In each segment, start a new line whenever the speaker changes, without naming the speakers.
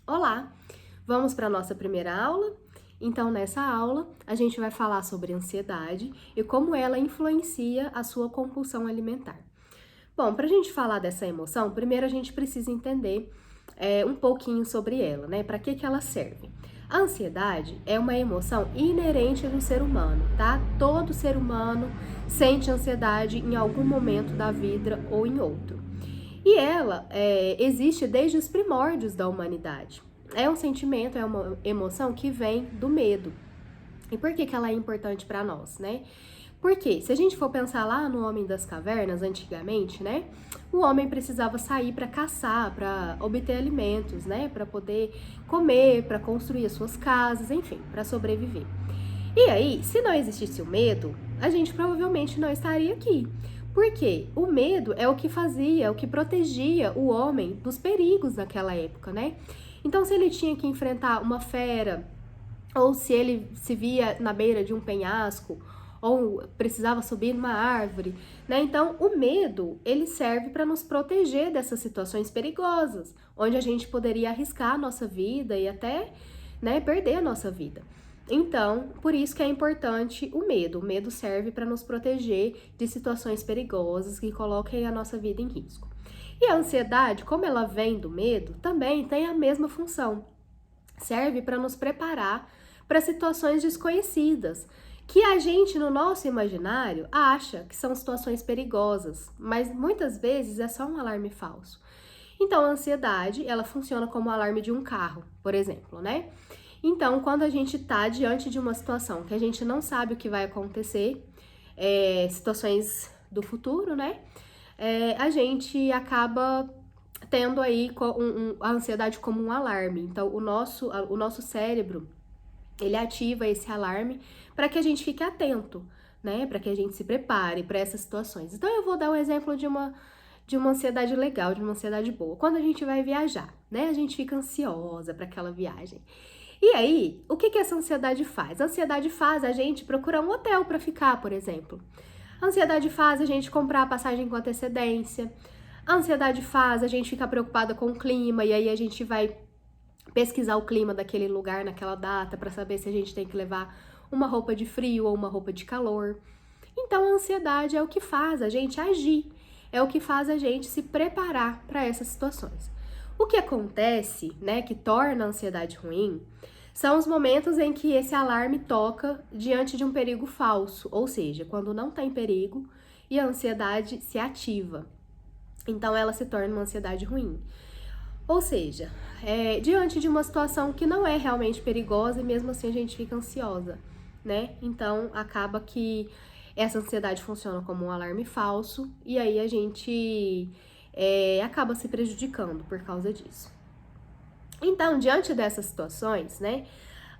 Olá, vamos para a nossa primeira aula? Então, nessa aula, a gente vai falar sobre ansiedade e como ela influencia a sua compulsão alimentar. Bom, para a gente falar dessa emoção, primeiro a gente precisa entender um pouquinho sobre ela, né? Para que ela serve? A ansiedade é uma emoção inerente do ser humano, tá? Todo ser humano sente ansiedade em algum momento da vida ou em outro. E ela existe desde os primórdios da humanidade. É um sentimento, é uma emoção que vem do medo. E por que ela é importante para nós, né? Porque se a gente for pensar lá no homem das cavernas, antigamente, né? O homem precisava sair para caçar, para obter alimentos, né? Para poder comer, para construir as suas casas, enfim, para sobreviver. E aí, se não existisse o medo, a gente provavelmente não estaria aqui. Porque o medo é o que fazia, é o que protegia o homem dos perigos naquela época, né? Então, se ele tinha que enfrentar uma fera, ou se ele se via na beira de um penhasco, ou precisava subir numa árvore, né? Então, o medo, ele serve para nos proteger dessas situações perigosas, onde a gente poderia arriscar a nossa vida e até, né, perder a nossa vida. Então, por isso que é importante o medo. O medo serve para nos proteger de situações perigosas que coloquem a nossa vida em risco. E a ansiedade, como ela vem do medo, também tem a mesma função. Serve para nos preparar para situações desconhecidas, que a gente, no nosso imaginário, acha que são situações perigosas, mas muitas vezes é só um alarme falso. Então, a ansiedade, ela funciona como o alarme de um carro, por exemplo, né? Então, quando a gente está diante de uma situação que a gente não sabe o que vai acontecer, situações do futuro, né? A gente acaba tendo aí a ansiedade como um alarme. Então, o nosso cérebro, ele ativa esse alarme para que a gente fique atento, né? Para que a gente se prepare para essas situações. Então, eu vou dar um exemplo de uma ansiedade legal, de uma ansiedade boa. Quando a gente vai viajar, né? A gente fica ansiosa para aquela viagem. E aí, o que essa ansiedade faz? A ansiedade faz a gente procurar um hotel para ficar, por exemplo. A ansiedade faz a gente comprar a passagem com antecedência. A ansiedade faz a gente ficar preocupada com o clima e aí a gente vai pesquisar o clima daquele lugar naquela data para saber se a gente tem que levar uma roupa de frio ou uma roupa de calor. Então a ansiedade é o que faz a gente agir, é o que faz a gente se preparar para essas situações. O que acontece, né, que torna a ansiedade ruim, são os momentos em que esse alarme toca diante de um perigo falso, ou seja, quando não tem perigo e a ansiedade se ativa. Então ela se torna uma ansiedade ruim. Ou seja, diante de uma situação que não é realmente perigosa e mesmo assim a gente fica ansiosa, né? Então acaba que essa ansiedade funciona como um alarme falso e aí a gente acaba se prejudicando por causa disso. Então, diante dessas situações, né,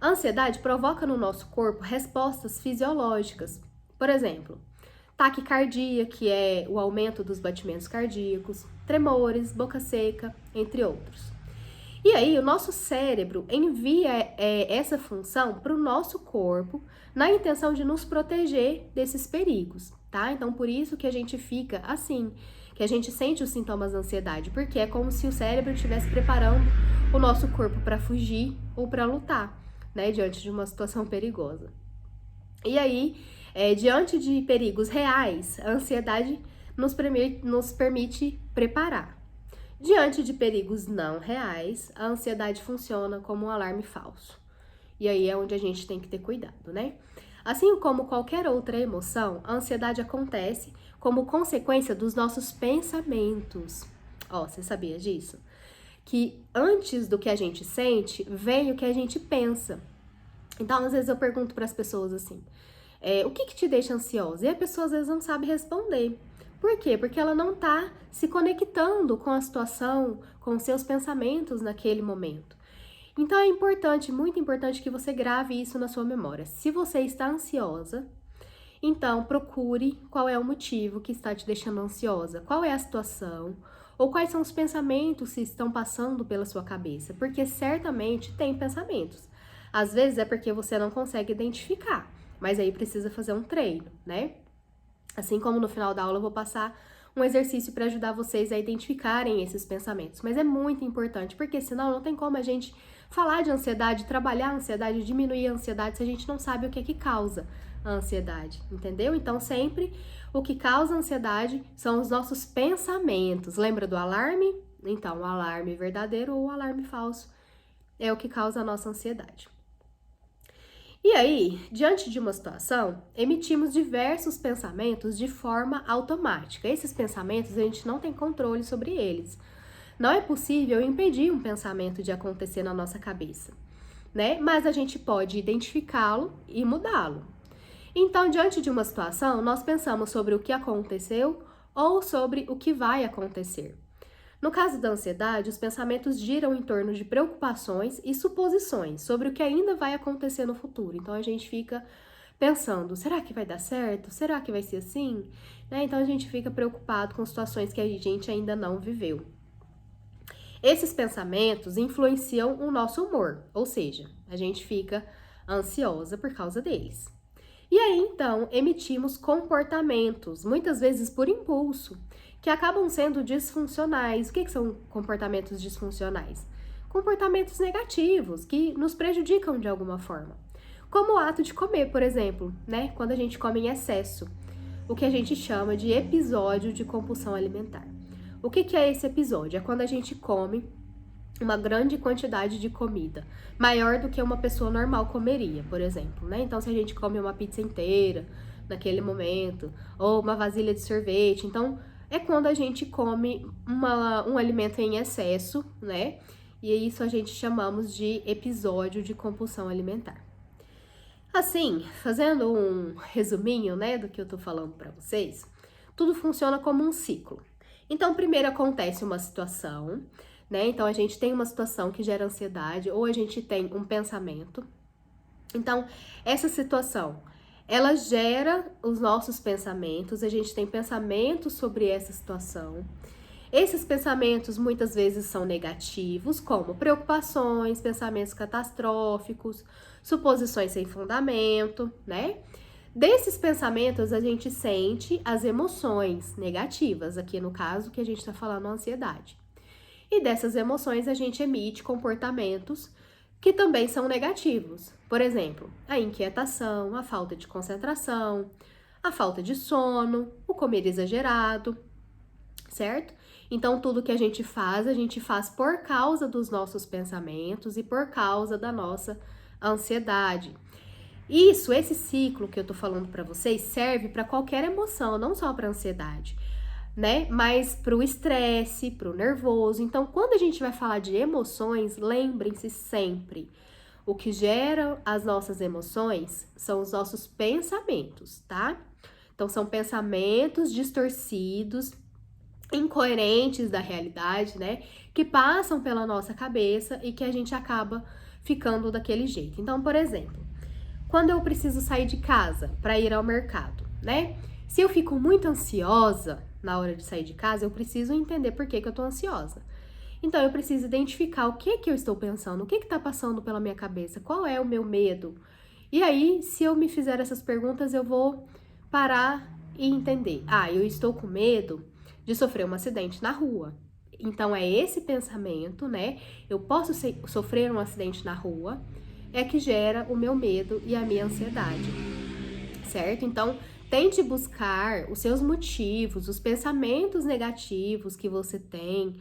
a ansiedade provoca no nosso corpo respostas fisiológicas. Por exemplo, taquicardia, que é o aumento dos batimentos cardíacos, tremores, boca seca, entre outros. E aí, o nosso cérebro envia essa função para o nosso corpo na intenção de nos proteger desses perigos, tá? Então, por isso que a gente fica assim, que a gente sente os sintomas da ansiedade, porque é como se o cérebro estivesse preparando o nosso corpo para fugir ou para lutar, né, diante de uma situação perigosa. E aí, diante de perigos reais, a ansiedade nos permite preparar. Diante de perigos não reais, a ansiedade funciona como um alarme falso. E aí é onde a gente tem que ter cuidado, né? Assim como qualquer outra emoção, a ansiedade acontece como consequência dos nossos pensamentos. Ó, você sabia disso? Que antes do que a gente sente, vem o que a gente pensa. Então, às vezes eu pergunto para as pessoas assim: o que te deixa ansiosa? E a pessoa às vezes não sabe responder. Por quê? Porque ela não está se conectando com a situação, com os seus pensamentos naquele momento. Então é importante, muito importante que você grave isso na sua memória. Se você está ansiosa, então procure qual é o motivo que está te deixando ansiosa, qual é a situação, ou quais são os pensamentos que estão passando pela sua cabeça, porque certamente tem pensamentos. Às vezes é porque você não consegue identificar, mas aí precisa fazer um treino, né? Assim como no final da aula eu vou passar um exercício para ajudar vocês a identificarem esses pensamentos. Mas é muito importante, porque senão não tem como a gente falar de ansiedade, trabalhar a ansiedade, diminuir a ansiedade se a gente não sabe o que é que causa a ansiedade, entendeu? Então, sempre o que causa ansiedade são os nossos pensamentos. Lembra do alarme? Então, o alarme verdadeiro ou o alarme falso é o que causa a nossa ansiedade. E aí, diante de uma situação, emitimos diversos pensamentos de forma automática. Esses pensamentos a gente não tem controle sobre eles. Não é possível impedir um pensamento de acontecer na nossa cabeça, né? Mas a gente pode identificá-lo e mudá-lo. Então, diante de uma situação, nós pensamos sobre o que aconteceu ou sobre o que vai acontecer. No caso da ansiedade, os pensamentos giram em torno de preocupações e suposições sobre o que ainda vai acontecer no futuro. Então, a gente fica pensando, será que vai dar certo? Será que vai ser assim? Né? Então, a gente fica preocupado com situações que a gente ainda não viveu. Esses pensamentos influenciam o nosso humor, ou seja, a gente fica ansiosa por causa deles. E aí, então, emitimos comportamentos, muitas vezes por impulso, que acabam sendo disfuncionais. O que são comportamentos disfuncionais? Comportamentos negativos, que nos prejudicam de alguma forma. Como o ato de comer, por exemplo, né? Quando a gente come em excesso, o que a gente chama de episódio de compulsão alimentar. O que é esse episódio? É quando a gente come uma grande quantidade de comida, maior do que uma pessoa normal comeria, por exemplo, né? Então, se a gente come uma pizza inteira naquele momento, ou uma vasilha de sorvete, então é quando a gente come um alimento em excesso, né? E isso a gente chamamos de episódio de compulsão alimentar. Assim, fazendo um resuminho, né, do que eu tô falando para vocês, tudo funciona como um ciclo. Então, primeiro acontece uma situação, né? Então, a gente tem uma situação que gera ansiedade ou a gente tem um pensamento. Então, essa situação, ela gera os nossos pensamentos, a gente tem pensamentos sobre essa situação. Esses pensamentos muitas vezes são negativos, como preocupações, pensamentos catastróficos, suposições sem fundamento, né? Desses pensamentos, a gente sente as emoções negativas, aqui no caso que a gente está falando, a ansiedade. E dessas emoções, a gente emite comportamentos que também são negativos. Por exemplo, a inquietação, a falta de concentração, a falta de sono, o comer exagerado, certo? Então, tudo que a gente faz por causa dos nossos pensamentos e por causa da nossa ansiedade. Esse ciclo que eu tô falando para vocês serve para qualquer emoção, não só para ansiedade, né? Mas para o estresse, para o nervoso. Então, quando a gente vai falar de emoções, lembrem-se sempre, o que gera as nossas emoções são os nossos pensamentos, tá? Então, são pensamentos distorcidos, incoerentes da realidade, né? Que passam pela nossa cabeça e que a gente acaba ficando daquele jeito. Então, por exemplo, quando eu preciso sair de casa para ir ao mercado, né? Se eu fico muito ansiosa na hora de sair de casa, eu preciso entender por que eu tô ansiosa. Então, eu preciso identificar o que eu estou pensando, o que tá passando pela minha cabeça, qual é o meu medo. E aí, se eu me fizer essas perguntas, eu vou parar e entender. Ah, eu estou com medo de sofrer um acidente na rua. Então, é esse pensamento, né? Eu posso sofrer um acidente na rua, é que gera o meu medo e a minha ansiedade, certo? Então, tente buscar os seus motivos, os pensamentos negativos que você tem,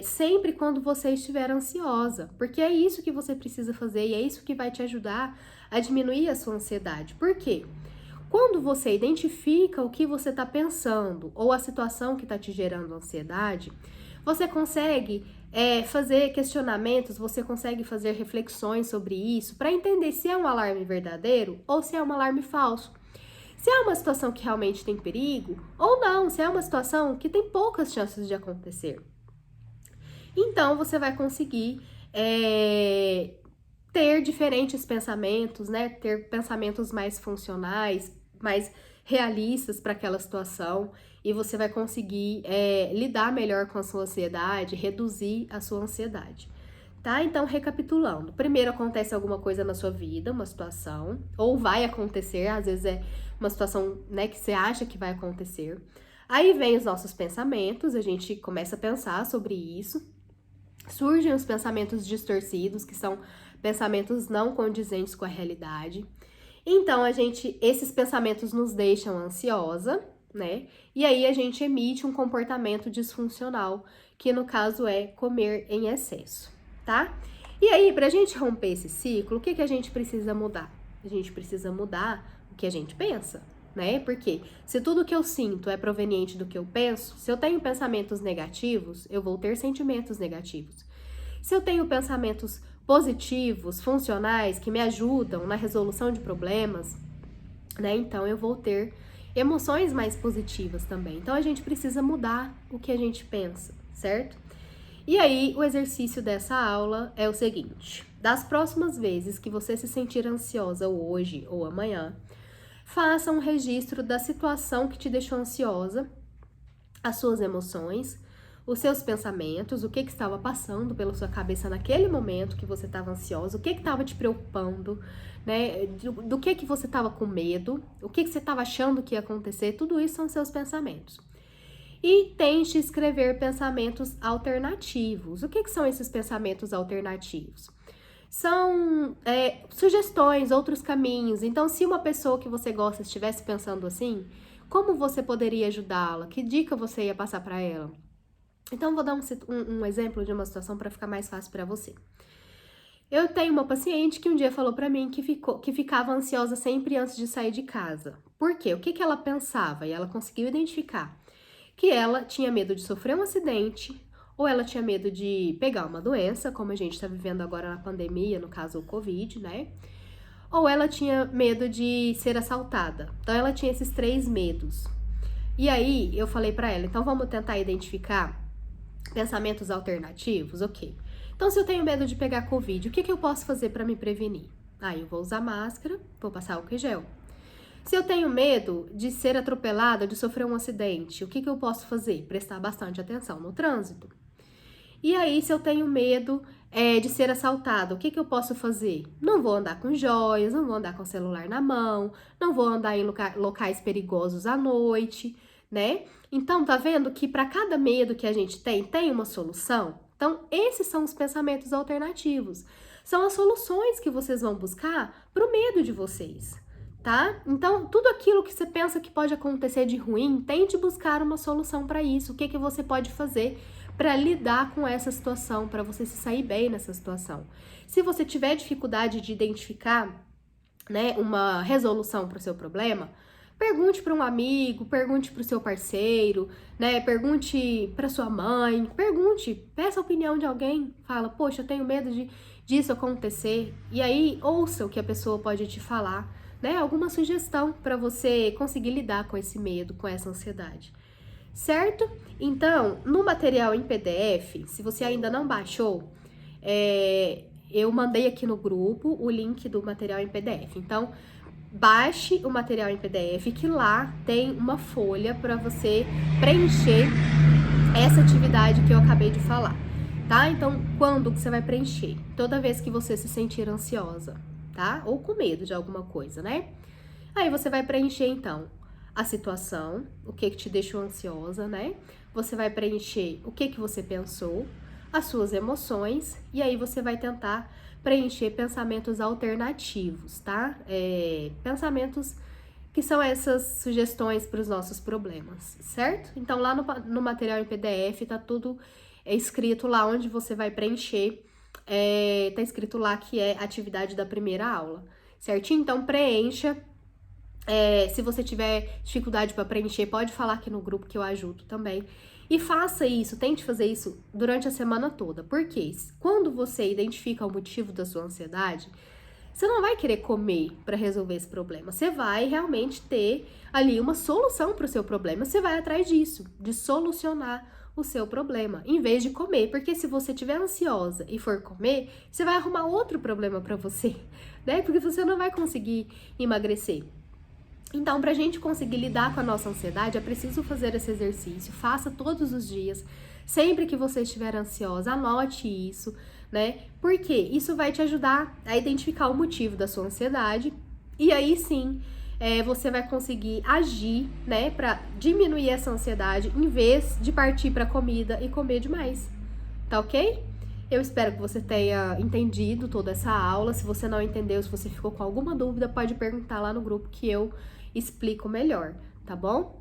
sempre quando você estiver ansiosa, porque é isso que você precisa fazer e é isso que vai te ajudar a diminuir a sua ansiedade. Por quê? Quando você identifica o que você está pensando ou a situação que está te gerando ansiedade, você consegue fazer questionamentos, você consegue fazer reflexões sobre isso para entender se é um alarme verdadeiro ou se é um alarme falso. Se é uma situação que realmente tem perigo ou não, se é uma situação que tem poucas chances de acontecer. Então, você vai conseguir ter diferentes pensamentos, né? Ter pensamentos mais funcionais, mais realistas para aquela situação e você vai conseguir lidar melhor com a sua ansiedade, reduzir a sua ansiedade, tá? Então, recapitulando, primeiro acontece alguma coisa na sua vida, uma situação, ou vai acontecer, às vezes é uma situação, né, que você acha que vai acontecer. Aí vem os nossos pensamentos, a gente começa a pensar sobre isso. Surgem os pensamentos distorcidos, que são pensamentos não condizentes com a realidade. Então, esses pensamentos nos deixam ansiosa, né? E aí a gente emite um comportamento disfuncional, que no caso é comer em excesso, tá? E aí, pra gente romper esse ciclo, o que a gente precisa mudar? A gente precisa mudar o que a gente pensa, né? Porque se tudo que eu sinto é proveniente do que eu penso, se eu tenho pensamentos negativos, eu vou ter sentimentos negativos. Se eu tenho pensamentos positivos, funcionais, que me ajudam na resolução de problemas, né? Então eu vou ter emoções mais positivas também. Então a gente precisa mudar o que a gente pensa, certo? E aí o exercício dessa aula é o seguinte: das próximas vezes que você se sentir ansiosa hoje ou amanhã, faça um registro da situação que te deixou ansiosa, as suas emoções, os seus pensamentos, o que estava passando pela sua cabeça naquele momento que você estava ansiosa, o que estava te preocupando, né? Do que você estava com medo, o que você estava achando que ia acontecer, tudo isso são seus pensamentos. E tente escrever pensamentos alternativos. O que são esses pensamentos alternativos? São sugestões, outros caminhos. Então, se uma pessoa que você gosta estivesse pensando como você poderia ajudá-la? Que dica você ia passar para ela? Então, vou dar um exemplo de uma situação para ficar mais fácil para você. Eu tenho uma paciente que um dia falou para mim que ficava ansiosa sempre antes de sair de casa. Por quê? O que ela pensava? E ela conseguiu identificar que ela tinha medo de sofrer um acidente, ou ela tinha medo de pegar uma doença, como a gente está vivendo agora na pandemia, no caso o Covid, né? Ou ela tinha medo de ser assaltada. Então, ela tinha esses 3 medos. E aí, eu falei para ela, então vamos tentar identificar pensamentos alternativos? Ok. Então, se eu tenho medo de pegar Covid, o que eu posso fazer para me prevenir? Eu vou usar máscara, vou passar álcool em gel. Se eu tenho medo de ser atropelada, de sofrer um acidente, o que eu posso fazer? Prestar bastante atenção no trânsito. E aí, se eu tenho medo de ser assaltada, o que eu posso fazer? Não vou andar com joias, não vou andar com o celular na mão, não vou andar em locais perigosos à noite, né? Então, tá vendo que para cada medo que a gente tem uma solução? Então, esses são os pensamentos alternativos. São as soluções que vocês vão buscar para o medo de vocês, tá? Então, tudo aquilo que você pensa que pode acontecer de ruim, tente buscar uma solução para isso. O que você pode fazer para lidar com essa situação, para você se sair bem nessa situação. Se você tiver dificuldade de identificar, né, uma resolução para o seu problema, pergunte para um amigo, pergunte para o seu parceiro, né, pergunte para sua mãe, peça a opinião de alguém, fala, poxa, eu tenho medo disso acontecer, e aí ouça o que a pessoa pode te falar, né, alguma sugestão para você conseguir lidar com esse medo, com essa ansiedade. Certo? Então, no material em PDF, se você ainda não baixou, eu mandei aqui no grupo o link do material em PDF. Então, baixe o material em PDF, que lá tem uma folha para você preencher essa atividade que eu acabei de falar, tá? Então, quando que você vai preencher? Toda vez que você se sentir ansiosa, tá? Ou com medo de alguma coisa, né? Aí você vai preencher, então, a situação, o que te deixou ansiosa, né? Você vai preencher o que você pensou, as suas emoções, e aí você vai tentar preencher pensamentos alternativos, tá? Pensamentos que são essas sugestões para os nossos problemas, certo? Então, lá no material em PDF tá tudo escrito lá onde você vai preencher, tá escrito lá que é a atividade da primeira aula, certinho? Então, preencha. Se você tiver dificuldade para preencher, pode falar aqui no grupo que eu ajudo também. E faça isso, tente fazer isso durante a semana toda. Porque quando você identifica o motivo da sua ansiedade, você não vai querer comer para resolver esse problema. Você vai realmente ter ali uma solução para o seu problema. Você vai atrás disso, de solucionar o seu problema, em vez de comer. Porque se você estiver ansiosa e for comer, você vai arrumar outro problema para você, né? Porque você não vai conseguir emagrecer. Então, para a gente conseguir lidar com a nossa ansiedade, é preciso fazer esse exercício. Faça todos os dias. Sempre que você estiver ansiosa, anote isso, né? Porque isso vai te ajudar a identificar o motivo da sua ansiedade. E aí sim, você vai conseguir agir, né, para diminuir essa ansiedade, em vez de partir para comida e comer demais, tá ok? Eu espero que você tenha entendido toda essa aula. Se você não entendeu, se você ficou com alguma dúvida, pode perguntar lá no grupo que eu explico melhor, tá bom?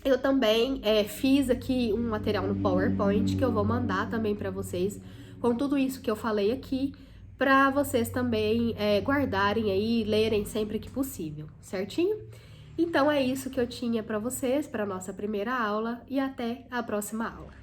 Eu também fiz aqui um material no PowerPoint que eu vou mandar também para vocês, com tudo isso que eu falei aqui, para vocês também guardarem aí, lerem sempre que possível, certinho? Então é isso que eu tinha para vocês, para nossa primeira aula, e até a próxima aula.